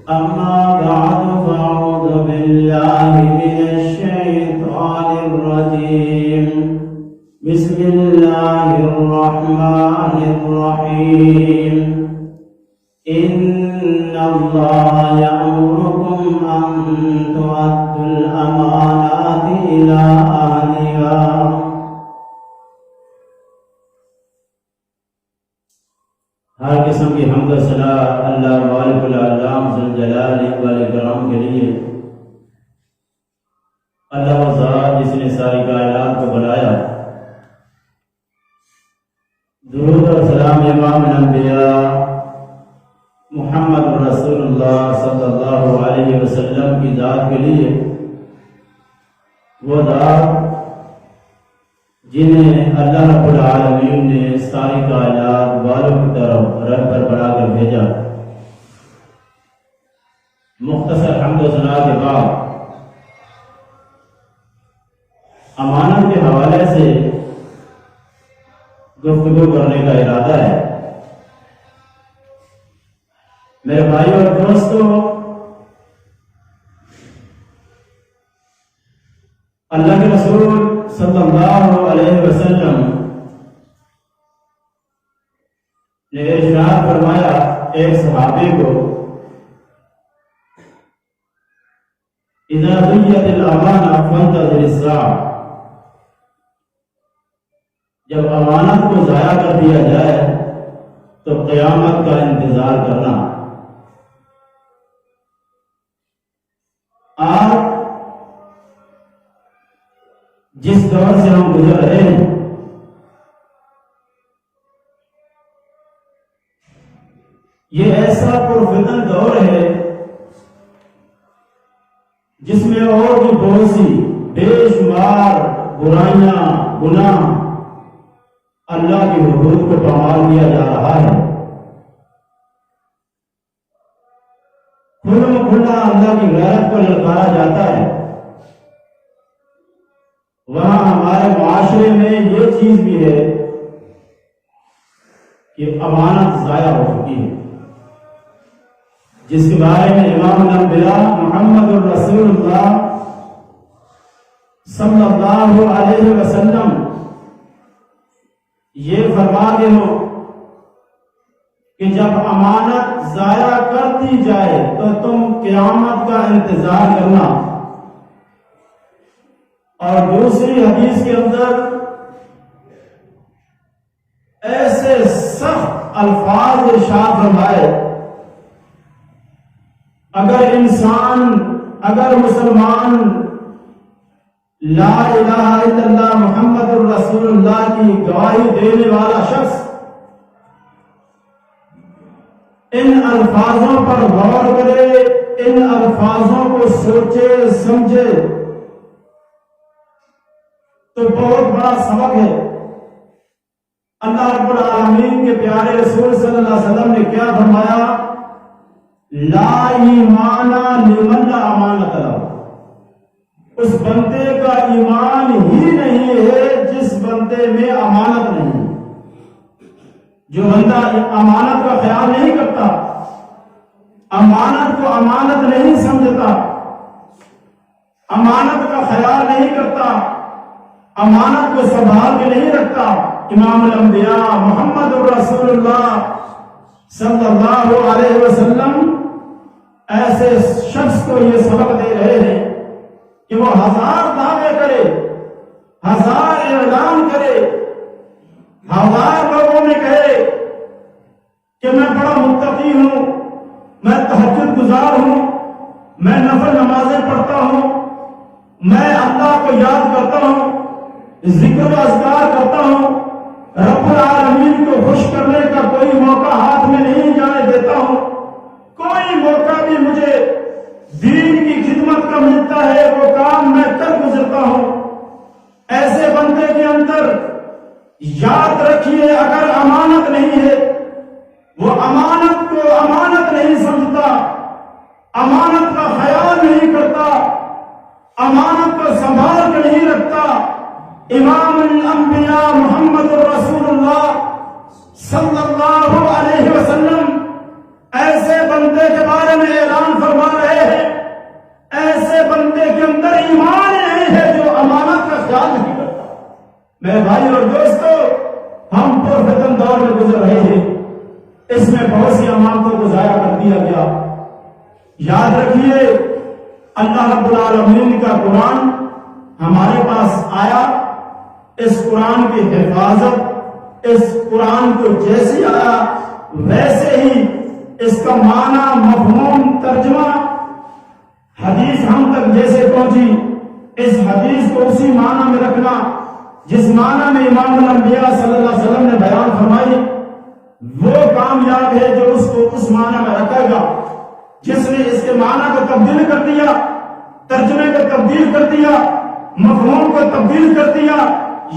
أما بعد فأعوذ بالله من الشيطان الرجيم بسم الله الرحمن الرحيم إن الله يأمركم أن تؤدوا الأمانات إلى أهلها ہر قسم کی حمد و ثنا اللہ مالک العالم ذوالجلال والاکرام کے لیے۔ اللہ وہ ذات جس نے ساری کائنات کو بنایا، درود اور سلام امام الانبیاء محمد رسول اللہ صلی اللہ علیہ وسلم کی ذات کے لیے، وہ ذات جنہیں اللہ رب العالمین نے ساری کائنات والوں کی طرف رہبر بنا کر بھیجا۔ مختصر حمد و ثنا کے بعد امانت کے حوالے سے گفتگو کرنے کا ارادہ ہے۔ میرے بھائی اور دوستو، اللہ کے رسول صلی اللہ علیہ وسلم نے ارشاد فرمایا ایک صحابی کو، اذا ضیعت الامانہ فانتظر الساعہ، جب امانت کو ضائع کر دیا جائے تو قیامت کا انتظار کرنا۔ آج جس دور سے ہم گزر رہے ہیں، یہ ایسا پرفتن دور ہے جس میں اور بھی بہت سی بے شمار برائیاں، گناہ، اللہ کی حدود کو پامال کیا جا رہا ہے۔ کھلم کھلا اللہ کی غیرت کو للکارا جاتا ہے۔ وہاں ہمارے معاشرے میں یہ چیز بھی ہے کہ امانت ضائع ہو چکی ہے، جس کے بارے میں امام الانبیاء محمد الرسول اللہ صلی اللہ علیہ وسلم یہ فرماتے ہو کہ جب امانت ضائع کر دی جائے تو تم قیامت کا انتظار کرنا۔ اور دوسری حدیث کے اندر ایسے سخت الفاظ ارشاد فرمائے، اگر مسلمان لا الہ الا اللہ محمد الرسول اللہ کی گواہی دینے والا شخص ان الفاظوں پر غور کرے، ان الفاظوں کو سوچے سمجھے تو بہت بڑا سبق ہے۔ اللہ رب العالمین کے پیارے رسول صلی اللہ علیہ وسلم نے کیا فرمایا؟ لا ایمان لمن لا امانت لہ، اس بندے کا ایمان ہی نہیں ہے جس بندے میں امانت نہیں۔ جو بندہ امانت کا خیال نہیں کرتا، امانت کو امانت نہیں سمجھتا، امانت کا خیال نہیں کرتا، امانت کو سنبھال کے نہیں رکھتا، امام الانبیاء محمد الرسول اللہ صلی اللہ علیہ وسلم ایسے شخص کو یہ سبق دے رہے ہیں کہ وہ ہزار دعوے کرے، ہزار اعلان کرے، ہزار لوگوں میں کہے کہ میں بڑا متقی ہوں، میں تہجد گزار ہوں، میں نفل نمازیں پڑھتا ہوں، میں اللہ کو یاد کرتا ہوں، ذکر و اذکار کرتا ہوں، رب العالمین کو خوش کرنے کا کوئی موقع ہاتھ میں نہیں جانے دیتا ہوں، کوئی موقع بھی مجھے دین کی خدمت کا ملتا ہے وہ کام میں کر گزرتا ہوں۔ ایسے بندے کے اندر یاد رکھیے اگر امانت نہیں ہے، وہ امانت کو امانت نہیں سمجھتا، امانت کا خیال نہیں کرتا، امانت کو سنبھال کے نہیں رکھتا، امام الانبیاء محمد رسول اللہ صلی اللہ علیہ وسلم ایسے بندے کے بارے میں اعلان میرے بھائی اور دوستو، ہم پرفتن دور میں گزر رہے ہیں، اس میں بہت سی امانتوں کو ضائع کر دیا گیا۔ یاد رکھیے، اللہ رب العالمین کا قرآن ہمارے پاس آیا، اس قرآن کی حفاظت، اس قرآن کو جیسے آیا ویسے ہی اس کا معنی، مفہوم، ترجمہ، حدیث ہم تک جیسے پہنچی، اس حدیث کو اسی معنی میں رکھنا جس معنی میں امام الانبیاء صلی اللہ علیہ وسلم نے بیان فرمائی، وہ کامیاب ہے جو اس کو اس معنی میں رکھے گا۔ جس نے اس کے معنی کو تبدیل کر دیا، ترجمے کو تبدیل کر دیا، مفہوم کو تبدیل کر دیا،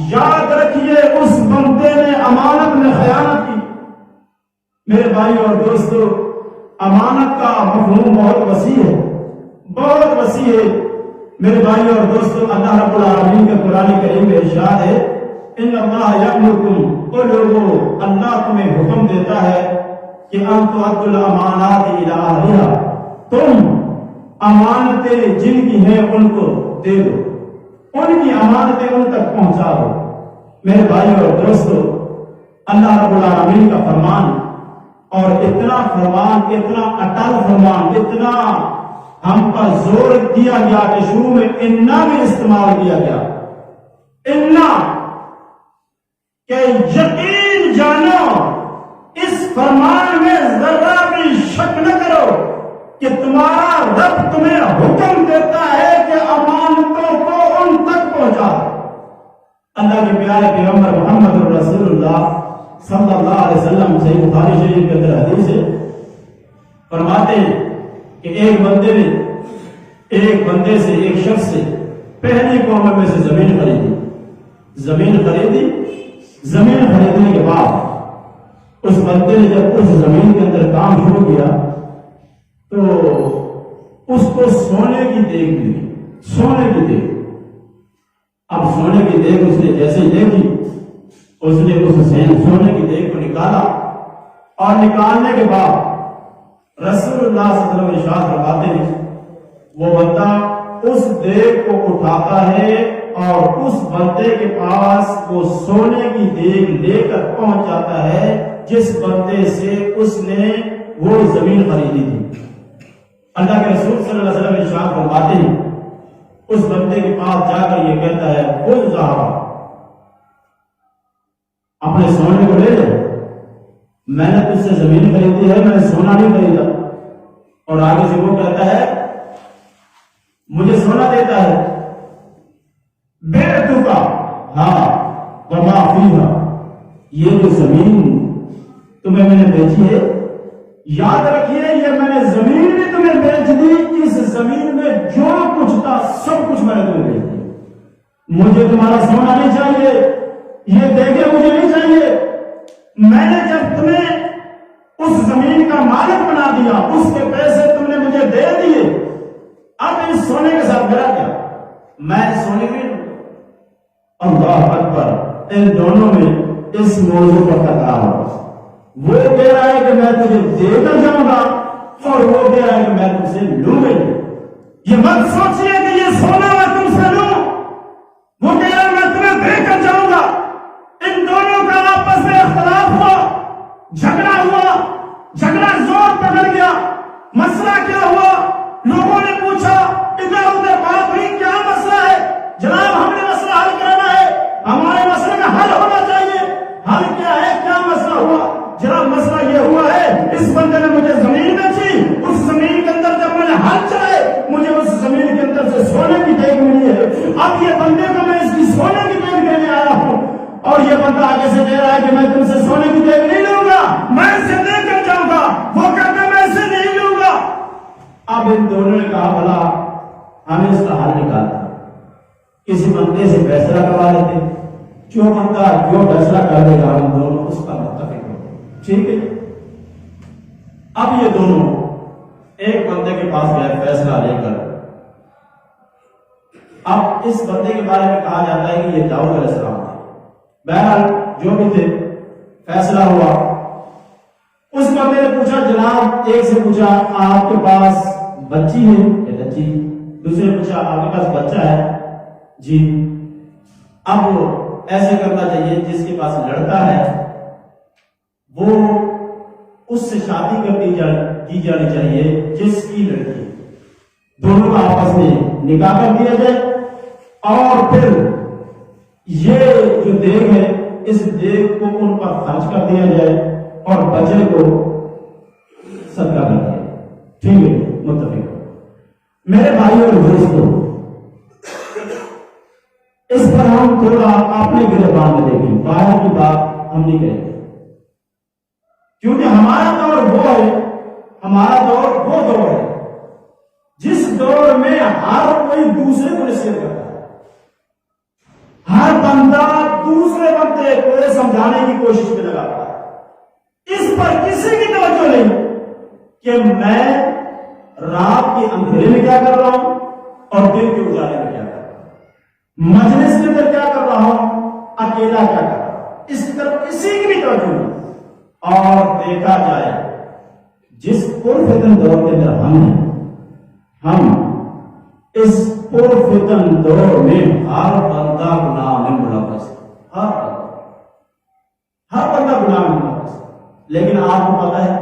یاد رکھیے اس بندے نے امانت میں خیانت کی۔ میرے بھائی اور دوستو، امانت کا مفہوم بہت وسیع ہے، بہت وسیع ہے۔ میرے بھائی اور دوستو، اللہ رب العالمین کے قرآن کریم میں ارشاد ہے، ان اللہ یأمرکم، او لوگوں، اللہ تمہیں حکم دیتا ہے کہ ان تؤدوا الامانات الی اہلھا، تم امانتیں جن کی ہیں ان کو دے دو، ان کی امانتیں ان تک پہنچا دو۔ میرے بھائی اور دوستو، اللہ رب العالمین کا فرمان، اور اتنا فرمان، اتنا اٹل فرمان، اتنا ہم پر زور دیا گیا کہ شروع میں انا بھی استعمال کیا گیا، انا، کہ یقین جانو، اس فرمان میں ذرا بھی شک نہ کرو کہ تمہارا رب تمہیں حکم دیتا ہے کہ امانتوں کو ان تک پہنچا۔ اللہ کے پیارے پیغمبر محمد رسول اللہ صلی اللہ علیہ وسلم صحیح بخاری شریف کے اندر حدیث ہے، فرماتے ہیں کہ ایک بندے سے، ایک شخص سے پہلی قوم میں سے زمین خریدی۔ زمین خریدنے کے بعد اس بندے نے جب اس زمین کے اندر کام شروع کیا تو اس کو سونے کی دیگ ملی، سونے کی دیگ۔ اب سونے کی دیگ اس نے جیسے ہی دیکھی، اس نے اس سونے کی دیگ کو نکالا، اور نکالنے کے بعد رسول اللہ صلی اللہ علیہ وسلم ارشاد فرماتے ہیں، وہ بندہ اس دیگ کو اٹھاتا ہے اور اس بندے کے پاس وہ سونے کی دیگ لے کر پہنچ جاتا ہے جس بندے سے اس نے وہ زمین خریدی تھی۔ اللہ کے رسول صلی اللہ علیہ وسلم ارشاد فرماتے ہیں، اس بندے کے پاس جا کر یہ کہتا ہے، خذ ذہب، اپنے سونے کو لے لے، میں نے تجھ سے زمین خریدی ہے، میں نے سونا نہیں خریدا۔ اور آگے سے وہ کہتا ہے، مجھے سونا دیتا ہے، بعتک ہاں وما فیہا، یہ جو زمین تمہیں میں نے بیچی ہے، یاد رکھیے یہ میں نے زمین بھی تمہیں بیچ دی، اس زمین میں جو کچھ تھا سب کچھ میں نے تمہیں بیچ دیا، مجھے تمہارا سونا نہیں چاہیے، یہ دیکھے مجھے نہیں چاہیے، میں نے جب تمہیں اس زمین کا مالک بنا دیا، اس کے پیسے تم نے مجھے دے دیے، اب اس سونے کے ساتھ میرا کیا، میں سونے میں اللہ اکبر۔ ان دونوں میں اس موضوع پر تکرار، وہ کہہ رہا ہے کہ میں تجھے دے کر جاؤں گا، اور وہ کہہ رہا ہے کہ میں تم سے لوں گا۔ یہ مت سوچیے کہ یہ سونا میں تم سے لوں، وہ کہہ رہا ہے میں تمہیں دے کر جاؤں گا۔ ان دونوں کا آپس میں اختلاف ہوا، جھگڑا ہوا، جھگڑا زور پکڑ گیا۔ مسئلہ کیا ہوا؟ لوگوں نے پوچھا، ادھر ادھر بات ہوئی، کیا مسئلہ ہے؟ جناب ہم نے مسئلہ حل کرنا ہے، ہمارے مسئلے کا حل ہونا چاہیے۔ حل کیا ہے؟ کیا مسئلہ ہوا؟ جناب مسئلہ یہ ہوا ہے، اس بندے نے مجھے زمین بیچی، اس زمین کے اندر جب میں نے ہل چلائے مجھے اس زمین کے اندر سے سونے کی دیگ ملی ہے، اب یہ بندے کو میں اس کی سونے کی دیگ دینے آیا ہوں، اور یہ بندہ آگے سے کہہ رہا ہے کہ میں تم سے سونے کی دیگ نہیں لوں گا، میں اسے دے کر جاؤں گا، وہ کہتا ہے میں اسے نہیں لوں گا۔ اب ان دونوں نے کہا بھلا ہمیں اس کا حل نکالنا، کسی بندے سے فیصلہ کروا لیتے، جو بندہ جو فیصلہ کر دے گا ہم دونوں اس کا متفق ہو، ٹھیک ہے۔ اب یہ دونوں ایک بندے کے پاس گئے فیصلہ لے کر۔ اب اس بندے کے بارے میں کہا جاتا ہے کہ یہ داؤد علیہ السلام تھے۔ بہرحال جو بھی تھے فیصلہ ہوا۔ اس بندے نے پوچھا، جناب ایک سے پوچھا آپ کے پاس بچی ہے یا بچی، دوسرے نے پوچھا آپ کے پاس بچہ ہے جی۔ اب ایسے کرنا چاہیے جس کے پاس لڑکا ہے وہ اس سے شادی کر دی جانی چاہیے جس کی لڑکی، دونوں کا آپس میں نکاح کر دیا جائے اور پھر یہ جو دیگ ہے اس دیگ کو ان پر خرچ کر دیا جائے اور بچے کو صدقہ کر دیا۔ ٹھیک ہے، متفق۔ میرے بھائی اور دوستوں، اس پر ہم تھوڑا اپنے گربان میں دیکھیں، باہر کی بات ہم نہیں کریں گے، کیونکہ ہمارا دور وہ ہے، ہمارا دور وہ دور ہے جس دور میں ہر کوئی دوسرے کو نصیحت کرتا ہے، ہر بندہ دوسرے بندے کو سمجھانے کی کوشش میں لگا رہا ہے۔ اس پر کسی کی توجہ نہیں کہ میں رات کے اندھیرے میں کیا کر رہا ہوں اور دن کے اجالے میں کیا کر رہا ہوں، مجلس کے اندر کیا کر رہا ہوں، اکیلا کیا کر رہا ہوں، اس طرف کسی کی بھی توجہ نہیں۔ اور دیکھا جائے جس پرفتن دور کے اندر ہم اس پرفتن دور میں ہر بندہ گناہ میں ملوث ہے، ہر بندہ گناہ میں ملوث ہے۔ لیکن آپ کو پتا ہے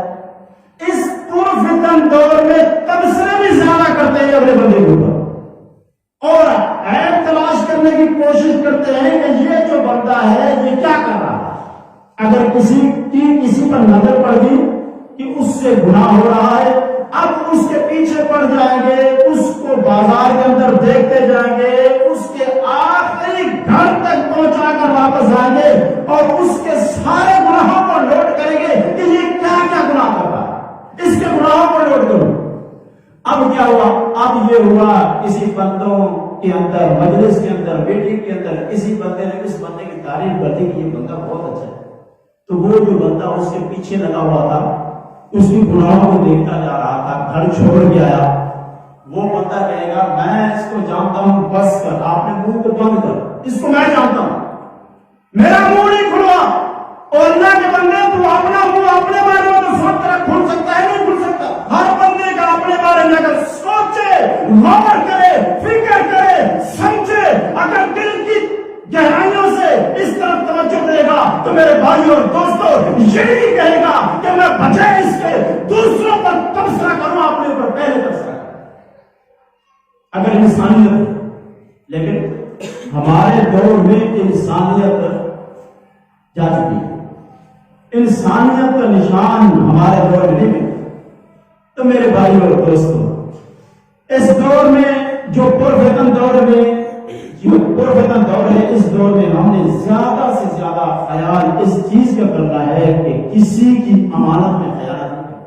اس پرفتن دور میں تبصرے بھی زیادہ کرتے ہیں اپنے بندے کے اوپر اور عیب تلاش کرنے کی کوشش کرتے ہیں کہ یہ جو بندہ ہے یہ کیا کر رہا ہے۔ اگر کسی پر نظر پڑ گئی کہ اس سے گناہ ہو رہا ہے، اب اس کے پیچھے پڑ جائیں گے، اس کو بازار کے اندر دیکھتے جائیں گے، اس کے آخری گھر تک پہنچا کر واپس آئیں گے اور اس کے سارے گناہوں کو نوٹ کریں گے کہ یہ کیا کیا گناہ کر رہا ہے، اس کے گناہوں کو نوٹ کرو۔ اب کیا ہوا؟ اب یہ ہوا کسی بندوں کے اندر، مجلس کے اندر، میٹنگ کے اندر کسی بندے نے اس بندے کی تعریف کر دی کہ یہ بندہ بہت اچھا ہے، تو وہ جو بندہ اس کے پیچھے لگا ہوا تھا، اس کی گناہوں کو دیکھتا جا رہا تھا، گھر چھوڑ کے آیا، وہ بندہ کہے گا میں اس کو جانتا ہوں، بس کر، آپ نے منہ کو بند کر، اس کو میں جانتا ہوں، میرا منہ نہیں کھلوا۔ اور اللہ کے بندے تو اپنا منہ اپنے بارے میں تو سب طرح کھل سکتا ہے، نہیں کھل سکتا۔ ہر بندے کا اپنے بارے میں اگر سوچے، غور کرے، فکر کرے، سمجھے، اگر دل کی گہرائیوں سے اس طرف توجہ دے گا تو میرے بھائی اور دوستوں یہی کہے گا کہ میں بجائے اس کے دوسروں پر تبصرہ کروں، اپنے اوپر پہلے تبصرہ کروں۔ اگر انسانیت، لیکن ہمارے دور میں انسانیت جا چکی ہے، انسانیت کا نشان ہمارے دور میں نہیں ہے۔ تو میرے بھائی اور دوستوں، اس دور میں جو پرفتن دور ہے، اس دور میں ہم نے زیادہ سے زیادہ خیال اس چیز کا کرنا ہے کہ کسی کی امانت میں خیانت نہیں کرنا،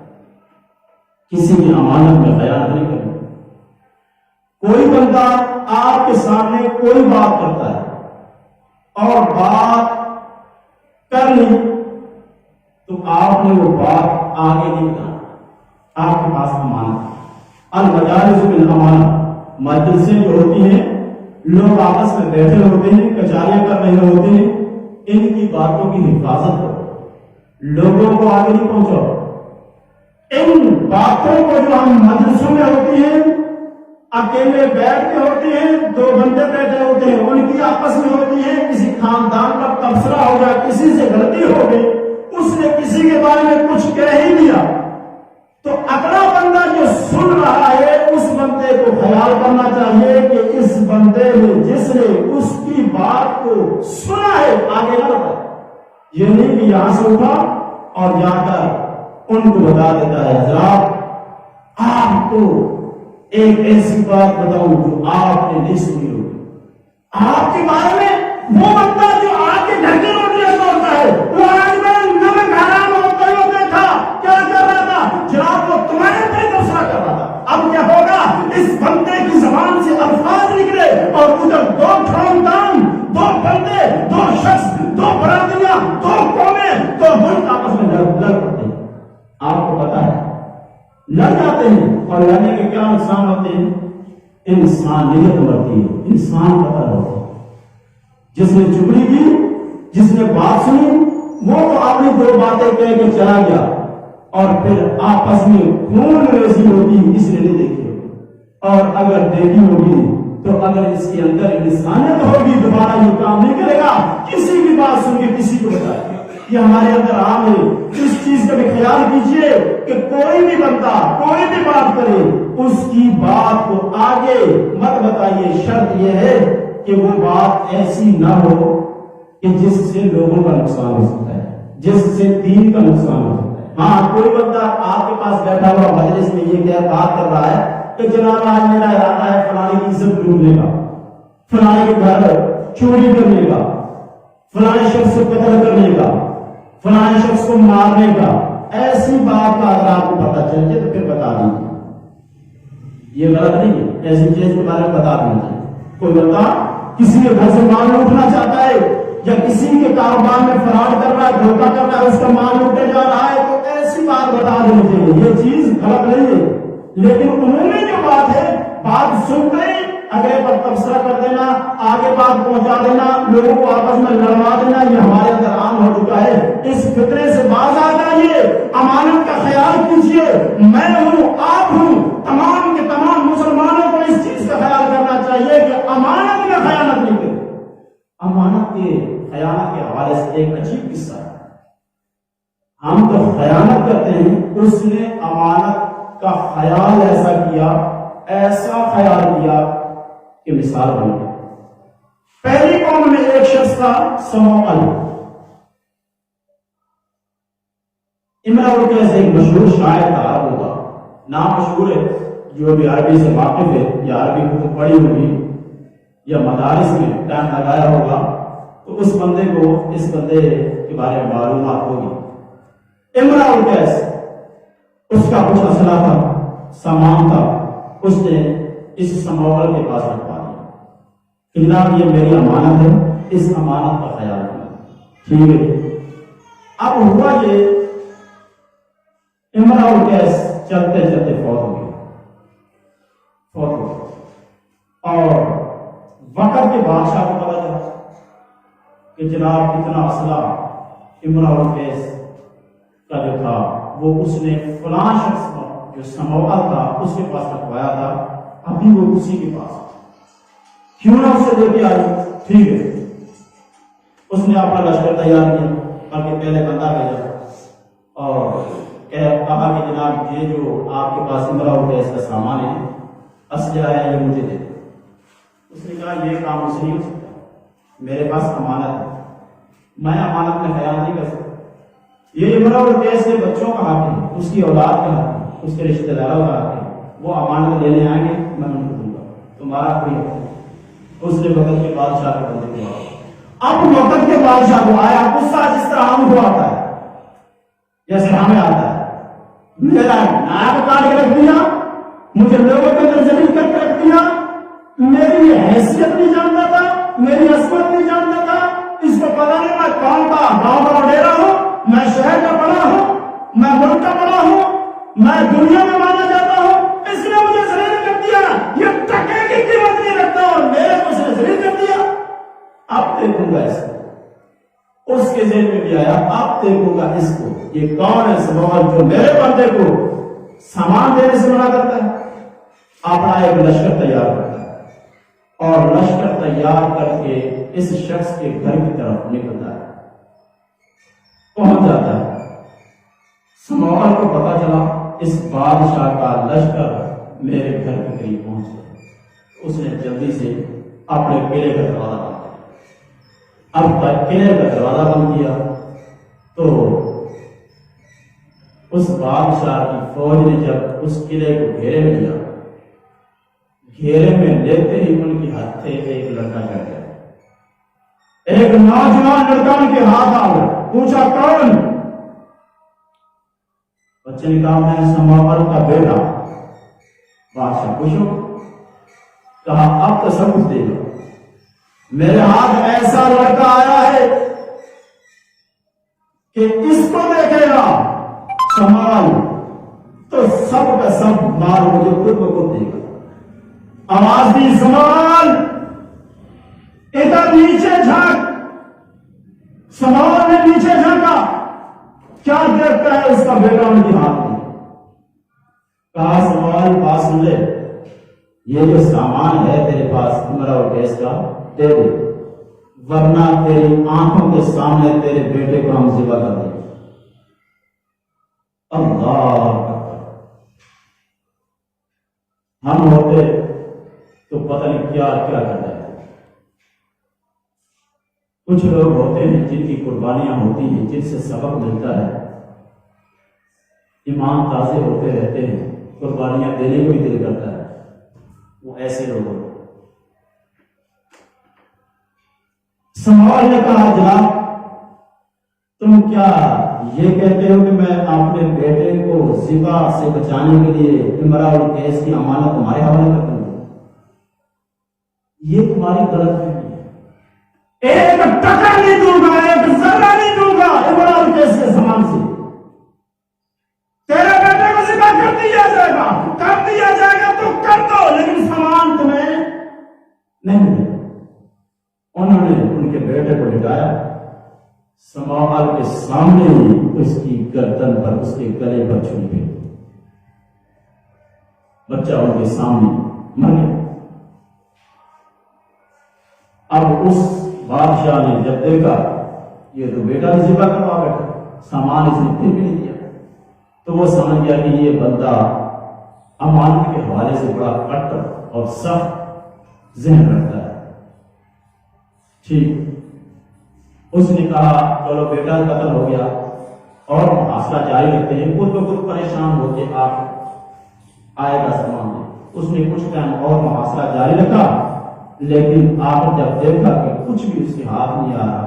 کسی کی امانت میں خیانت نہیں کرنا۔ کوئی بندہ آپ کے سامنے کوئی بات کرتا ہے اور بات کر لی تو آپ نے وہ بات آگے نہیں بتانا، آپ کے پاس امانت۔ المجالس بالامانہ، مجلسیں جو ہوتی ہیں، لوگ آپس میں بیٹھے ہوتے ہیں، کچاریاں کر رہے ہوتے ہیں، ان کی باتوں کی حفاظت کرو، لوگوں کو آگے نہیں پہنچاؤ۔ ان باتوں کو جو ہم مجلسوں میں ہوتی ہیں، اکیلے بیٹھ کے ہوتی ہیں، دو بندے بیٹھے ہوتے ہیں، ان کی آپس میں ہوتی ہیں، کسی خاندان کا تبصرہ ہو گیا، کسی سے غلطی ہو گئی، اس نے کسی کے بارے میں کچھ کہہ ہی دیا، تو اگلا بندہ جو سن رہا ہے اس بندے کو خیال کرنا چاہیے کہ اس بندے نے جس نے اس کی بات کو سنا ہے آگے نہ بتائے۔ یہ نہیں کہ یہاں سے اٹھا اور جا کر ان کو بتا دیتا ہے حضرات آپ کو ایک ایسی بات بتاؤں جو آپ نے نہیں سنی ہوگی، آپ کے بارے میں وہ بندہ جو آپ کے گھر کے روٹیاں توڑتا ہے، وہ آج میں نمک حرام ہوتے ہوئے تھا، کیا کر رہا تھا جناب؟ وہ تمہارے پہ تبصرہ کر رہا تھا۔ اب کیا ہوگا؟ اس بندے کی زبان سے الفاظ نکلے اور ادھر دو خاندان، دو بندے، دو شخص، دو برادریاں، دو قومیں، دو ملک آپس میں لڑ پڑتے ہیں۔ آپ کو پتا ہے لڑ جاتے ہیں اور لڑنے کے کیا نقصان ہوتے ہیں؟ انسانیت مرتی ہے، انسان قتل ہوتا ہے۔ جس نے چگلی کی، جس نے بات سنی، وہ تو اپنی دو باتیں کہہ کے چلا گیا اور پھر آپس میں خون ریزی ہوتی اس نے نہیں دیکھی ہوگی، اور اگر دیکھی ہوگی تو اگر اس کے اندر انسانیت ہوگی دوبارہ یہ کام نہیں کرے گا کسی کی بات سن کے کسی کو بتائے. یہ ہمارے اندر عام ہے. اس چیز کا بھی خیال کیجئے کہ کوئی بھی بندہ کوئی بھی بات کرے اس کی بات کو آگے مت بتائیے. شرط یہ ہے کہ وہ بات ایسی نہ ہو کہ جس سے لوگوں کا نقصان ہو سکتا ہے, جس سے دین کا نقصان ہو سکتا ہے. ہاں کوئی بندہ آپ کے پاس بیٹھا ہوا مجلس میں یہ بات کر رہا ہے کہ جناب آج میرا ارادہ ہے فلانے کی عزت لوٹنے کا, فلانے کے گھر چوری کرنے کا, فلانے شخص کو قتل کرنے کا, فلانے شخص کو مارنے کا. ایسی بات کا اگر آپ کو پتہ چل جائے تو پھر بتا دیجیے. یہ غلط نہیں ہے, ایسی چیز کے بارے میں بتا دیجیے. کوئی بندہ کسی کے گھر سے مال لوٹنا چاہتا ہے یا کسی کے کاروبار میں فراڈ کر رہا ہے, دھوکہ کر رہا ہے, اس کا مال لوٹے جا رہا ہے, تو ایسی بات بتا دینی چاہیے. یہ چیز غلط نہیں ہے, لیکن انہوں نے جو بات ہے بات سن کر اگلے پر تبصرہ کر دینا, آگے بات پہنچا دینا, لوگوں کو آپس میں لڑوا دینا, یہ ہمارے اندر عام ہو چکا ہے. اس فطرے سے باز آ جائیے, امانت کا خیال کیجیے. میں ہوں, آپ ہوں, تمام کے تمام مسلمانوں کو اس چیز کا خیال کرنا چاہیے کہ امانت میں خیانت نہیں کرے. امانت کے خیانت کے حوالے سے ایک عجیب قصہ ہے. ہم تو خیانت کرتے ہیں, اس نے امانت کا خیال ایسا کیا, ایسا خیال کیا کہ مثال بن گئی. پہلی قوم میں ایک شخص تھا سموعل. امراؤ کیسے ایک مشہور شاعر تھا, عربوں کا نام مشہور ہے. جو بھی عربی سے واقف ہے یا عربی کو پڑھی ہوگی یا مدارس میں ٹائم لگایا ہوگا تو اس بندے کو اس بندے کے بارے میں معلومات ہوگی. امراؤ کیسے اس کا کچھ اسلحہ تھا, سامان تھا, اس نے اس سموعل کے پاس رکھوا دیا کہ جناب یہ میری امانت ہے, اس امانت کا خیال رکھنا. ٹھیک ہے. اب ہوا یہ, امراؤ کیس چلتے چلتے فوت ہو گیا. اور وقت کے بادشاہ کو پتا چلا کہ جناب اتنا اسلحہ امراؤ کیس کا جو تھا وہ اس نے فلاں شخص جو سموعل تھا اس کے پاس رکھوایا تھا, ابھی وہ اسی کے پاس, کیوں نہ اسے دے کے آئی. ٹھیک ہے. اس نے اپنا لشکر تیار کیا, بلکہ پہلے بندہ بھیجا اور کہا کہ جناب یہ جو آپ کے پاس امراؤ کیس کا سامان ہے, اسلحہ ہے, یہ مجھے دے دو. اس نے کہا یہ کام اسے نہیں ہو سکتا, میرے پاس امانت ہے, میں امانت میں خیال نہیں کر سکتا. یہ امراؤ کیس کے بچوں کا حق ہے, اس کی اولاد کا حق ہے, اس کے رشتہ داروں کا حق ہے. وہ امانت لینے آئیں گے, میں ان کو دوں گا, تمہارا کوئی حق نہیں. اس نے وقت کے بادشاہ کو بندے کو, اب وقت کے بادشاہ کو آیا غصہ, جس طرح ہم کو آتا ہے جیسے ہمیں آتا ہے. میرا نائب کاٹ کے رکھ دیا, مجھے لوگوں کے اندر ذلیل کر کے رکھ دیا, میری حیثیت نہیں جانتا تھا, میری عصمت نہیں جانتا تھا, اس کو پتا نہیں میں کون کا گاؤں کا وڈیرا ہوں, میں شہر کا بڑا ہوں, میں ملک کا بڑا ہوں, میں دنیا میں مانا جاتا ہوں, اس نے مجھے ذلیل کر دیا. یہ ٹکے کی قیمت نہیں رکھتا اور میرے کو اس نے ذلیل کر دیا. اب دیکھوں گا اس کو. اس کے ذہن میں بھی آیا, اب دیکھوں گا اس کو, یہ کون ہے سموعل جو میرے بندے کو سامان دینے سے منع کرتا ہے. اپنا ایک لشکر تیار کرتا ہے اور لشکر تیار کر کے اس شخص کے گھر کی طرف نکلتا ہے. پہنچ جاتا ہے. سموعل کو پتا چلا اس بادشاہ کا لشکر میرے گھر کے قریب پہنچ گیا. اس نے جلدی سے اپنے قلعے کا دروازہ بند کیا. اب تک قلعے کا دروازہ بند کیا تو اس بادشاہ کی فوج نے جب اس قلعے کو گھیرے میں لیا, گھیرے میں لیتے ہی ان کی ہاتھ سے ایک لڑکا چڑھ گیا. ایک نوجوان لڑکا ان کے ہاتھ آ گیا. پوچھا کون؟ بچے نے کہا میں سموعل کا بیٹا. بادشاہ پوچھو. کہا اب تو سب کچھ دے دو, میرے ہاتھ ایسا لڑکا آیا ہے کہ اس کو دیکھے گا سموعل تو سب کا سب مال مجھے خود کو خود دے گا. آواز دی سموعل, ادھر نیچے جھانک. سموعل نے نیچے جھانکا, کیا دیکھتا ہے اس کا بیٹا ان کی ہاتھ میں. کہا سموعل بات سن لے, یہ جو سامان ہے تیرے پاس عمرہ اور گیس کا دے دے، ورنہ تیری آنکھوں کے سامنے تیرے بیٹے کو ہم ذبح کر دیں گے۔ اللہ اکبر! ہم ہوتے تو پتہ نہیں کیا کیا کر رہے تھے۔ کچھ لوگ ہوتے ہیں جن کی قربانیاں ہوتی ہیں، جن سے سبق ملتا ہے، ایمان تازے ہوتے رہتے ہیں، قربانیاں دینے کو ہی دل کرتا ہے، وہ ایسے لوگ ہوتے ہیں۔ سموال نے کہا جناب تم کیا یہ کہتے ہو کہ میں اپنے بیٹے کو ذبح سے بچانے کے لیے عمرہ اور گیس کی امانت تمہارے حوالے کر دوں؟ یہ تمہاری غلط فہمی ہے۔ ایک ٹکا نہیں دوں گا، ایک ذرہ نہیں دوں گا عمرہ اور گیس کے سامان سے۔ تیرے بیٹے کو ذبح کر دیا جائے گا تو کر دو، لیکن سامان تمہیں نہیں ملے۔ انہوں نے ان کے بیٹے کو لٹایا، سماوال کے سامنے اس کی گردن پر، اس کے گلے پر چھری گئی، بچہ ان کے سامنے مر گیا۔ اب اس بادشاہ نے جب دیکھا یہ تو بیٹا بھی ذبح کروا بیٹھا، سامان اس نے پھر بھی نہیں دیا، تو وہ سمجھ گیا کہ یہ بندہ امانت کے حوالے سے بڑا کٹر اور سخت ذہن رکھتا ہے۔ ٹھیک، اس نے کہا چلو بیٹا قتل ہو گیا اور محاصرہ جاری رکھتے ہیں، خود بخود پریشان ہو کے آپ آئے گا سامان میں۔ اس نے کچھ ٹائم اور محاصرہ جاری رکھا، لیکن آپ جب دیکھا کہ کچھ بھی اس کے ہاتھ نہیں آ رہا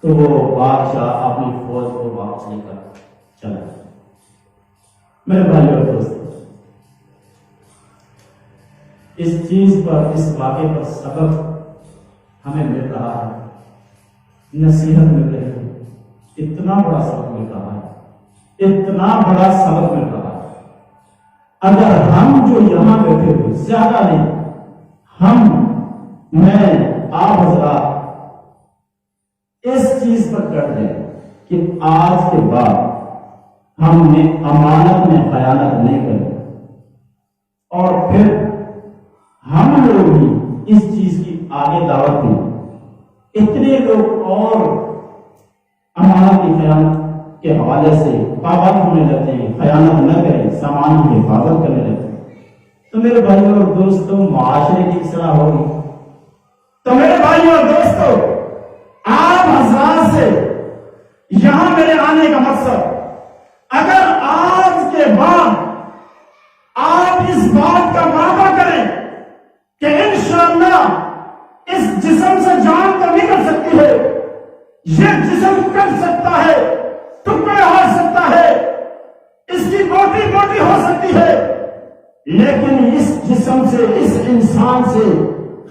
تو وہ بادشاہ اپنی فوج کو واپس لے کر چلا۔ میرے بھائی اور دوست، اس چیز پر، اس واقعے پر سبق ہمیں مل رہا ہے، نصیحت مل رہی ہے، اتنا بڑا سبق مل رہا ہے، اتنا بڑا سبق مل رہا ہے۔ اگر ہم جو یہاں بیٹھے ہوئے زیادہ نہیں، میں آپ حضرات اس چیز پر ڈٹ جائیں کہ آج کے بعد ہم نے امانت میں خیانت نہیں کرنی، اور پھر ہم لوگ بھی اس چیز کی آگے دعوت دیں۔ اتنے لوگ اور امانت کی خیانت کے حوالے سے پابند ہونے لگتے ہیں، خیانت نہ کریں، سامان کی حفاظت کرنے لگتے ہیں، تو میرے بھائیوں اور دوستوں معاشرے کی اصلاح ہوگی۔ تو میرے بھائیوں اور دوستوں، آپ حضرات سے یہاں میرے آنے کا مقصد، اگر آج کے بعد آپ اس بات کا وعدہ کریں کہ انشاءاللہ اس جسم سے جان تو نکل سکتی ہے، یہ جسم کٹ سکتا ہے، ٹکڑے ہو سکتا ہے، اس کی بوٹی بوٹی ہو سکتی ہے، لیکن اس جسم سے، اس انسان سے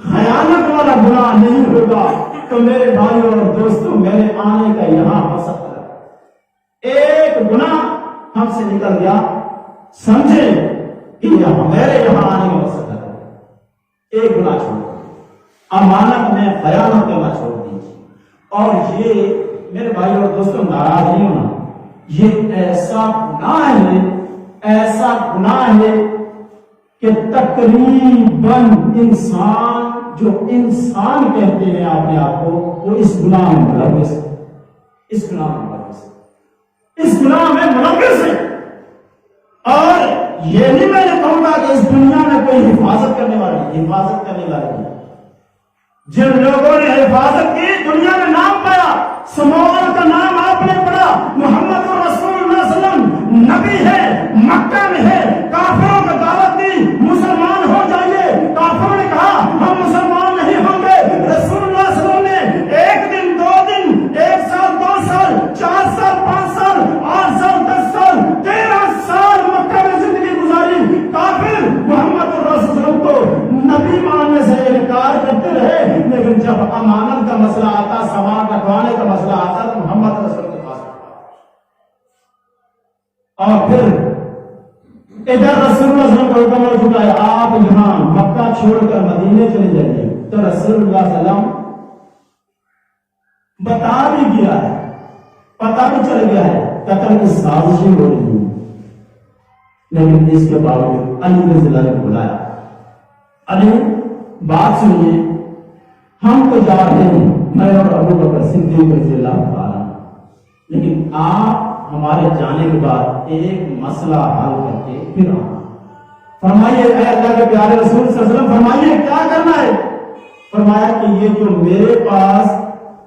خیانت والا گناہ نہیں ہوگا، تو میرے بھائیوں اور دوستوں میرے آنے کا یہاں مقصد ہے۔ ایک گناہ ہم سے نکل گیا، سمجھیں کہ میرے یہاں آنے کا مقصد ہے، ایک گناہ چھوڑ دیں، امانت میں خیانت کرنا چھوڑ دیجیے۔ اور یہ میرے بھائیوں اور دوستوں ناراض نہیں ہونا، یہ ایسا گناہ ہے کہ تقریباً انسان جو انسان کہتے ہیں اپنے آپ کو، وہ اس گناہ میں ملوث ہے، اس گناہ میں ملوث ہے۔ اور یہ نہیں میں نے کہوں گا کہ اس دنیا میں کوئی حفاظت کرنے والی جن لوگوں نے حفاظت کی، دنیا میں نام پایا، سموال کا نام آپ نے پڑھا، محمد رسول اللہ صلی اللہ علیہ وسلم نبی ہے، مکہ میں ہے، کافروں کو دعوت دی مسلمان ہو جائیے، کافروں نے کہا ہم مسلمان نہیں ہوں گے، رسول اللہ صلی اللہ علیہ وسلم نے ایک دن، دو دن، 1 سال، 2 سال، 4 سال، 5 سال، 8 سال، 10 سال، 13 سال مکہ میں زندگی گزاری، کافر محمد رسول اللہ کو نبی ماننے سے انکار کرتے رہے، لیکن جب امانت کا مسئلہ آتا، سامان رکھوانے کا مسئلہ آتا تو محمد رسول کے پاس آتا۔ اور پھر ادھر رسول اللہ صلی اللہ علیہ وسلم کو حکم ہو چکا ہے آپ یہاں مکہ چھوڑ کر مدینے چلے جائیے، تو رسول اللہ صلی اللہ علیہ وسلم بتا بھی گیا ہے، پتہ بھی چل گیا ہے قتل کی سازشیں ہو رہی ہیں، لیکن اس کے باوجود علی رضی اللہ عنہ نے بلایا علی بات سنیے، ہم تو جا رہے ہیں، میں اور ابو بکر صدیق رضی اللہ تعالیٰ، لیکن آپ ہمارے جانے کے بعد ایک مسئلہ حل کر کے پھر آنا۔ فرمائیے اے اللہ کے پیارے رسول صلی اللہ علیہ وسلم، فرمائیے کیا کرنا ہے؟ فرمایا کہ یہ جو میرے پاس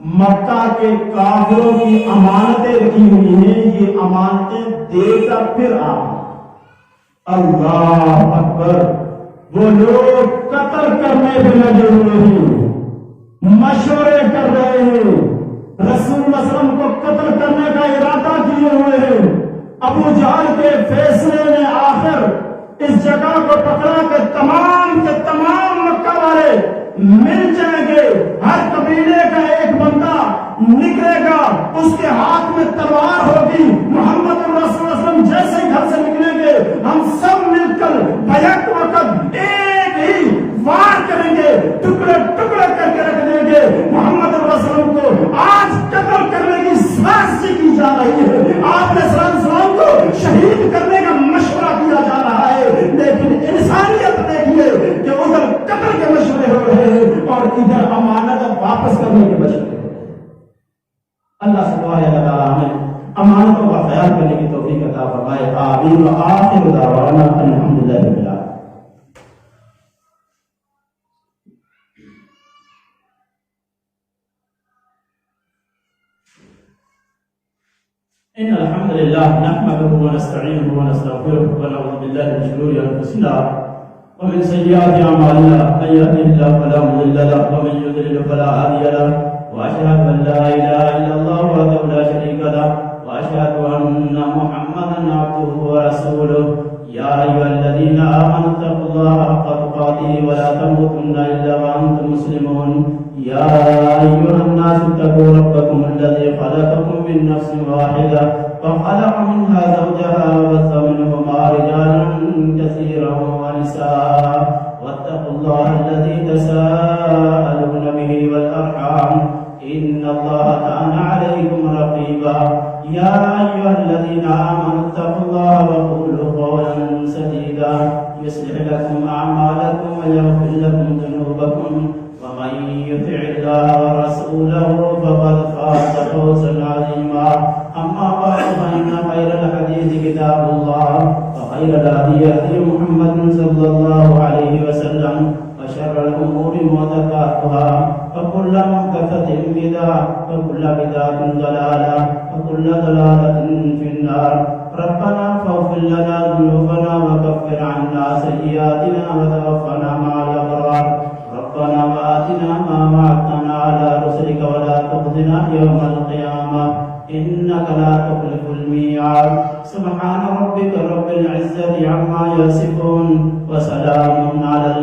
مکہ کے کافروں کی امانتیں رکھی ہوئی ہیں، یہ امانتیں دے کر پھر آنا۔ اللہ اکبر! وہ لوگ قتل کرنے پہ لگے ہوئے ہیں، مشورے کر رہے ہیں، رسول اللہ صلی اللہ علیہ وسلم کو قتل کرنے کا ارادہ کیے ہوئے ہیں۔ ابو جہل کے فیصلے میں آخر اس جگہ کو پکڑا کہ تمام کے تمام مکہ والے مل جائیں گے، ہر قبیلے کا ایک بندہ نکلے گا، اس کے ہاتھ میں تلوار ہوگی، محمد رسول اللہ صلی اللہ علیہ وسلم جیسے گھر سے نکلیں گے ہم سب مل کر بیک وقت ایک ہی وار کریں گے، ٹکڑے ٹکڑے کر کے رکھ دیں گے۔ محمد رسول کو آج قتل کرنے کی سازش کی جا رہی ہے، آپ نے السلام کو شہید کرنے کا مشورہ دیا جا رہا ہے، لیکن انسانیت دیکھیے کہ ادھر قتل کے مشورے ہو رہے ہیں اور ادھر امانت واپس کرنے کے مشورے ہو رہے ہیں۔ اللہ سے دعا ہے اللہ تعالیٰ ہمیں امانتوں کا خیال کرنے کی توفیق عطا فرمائے، آمین۔ وآخر دعوانا الحمدللہ رب العالمین۔ إن الحمد لله نحمده ونستعينه ونستغفره ونعوذ بالله من شرور أنفسنا ومن سيئات أعمالنا، من يهده الله فلا مضل له ومن يضلل فلا هادي له، وأشهد أن لا إله إلا الله وحده لا شريك له، وأشهد أن محمدا عبده ورسوله۔ يا أيها الذين آمنوا اتقوا الله حق تقاته ولا تموتن إلا وأنتم مسلمون۔ يا أيها الناس اتقوا ربكم الذي خلقكم من نفس واحدة وخلق منها زوجها وبث منهما رجالا كثيرا ونساء، واتقوا الله الذي تساءلون به والأرحام إن الله كان عليكم رقيبا۔ يا أيها الذين آمنوا اتقوا الله وقولوا قولا سديدا يصلح لكم أعمالكم ويغفر لكم ذنوبكم، ومن يطع الله ورسوله فقد فاز فوزا عظيما۔ أما بعد فإن خير الحديث كتاب الله، وخير الهدي هدي محمد صلى الله عليه وسلم، وشر الأمور محدثاتها، وكل محدثة بدعة، وكل بدعة ضلالة، وكل ضلالة في النار۔ ربنا فاغفر لنا ذنوبنا وكفر عنا سيئاتنا وتوفنا مع الأبرار۔ ربنا وآتنا ما وعدتنا على رسلك ولا تخزنا يوم القيامة إنك لا تخلف الميعاد۔ سبحان ربك رب العزة عما يصفون، وسلام على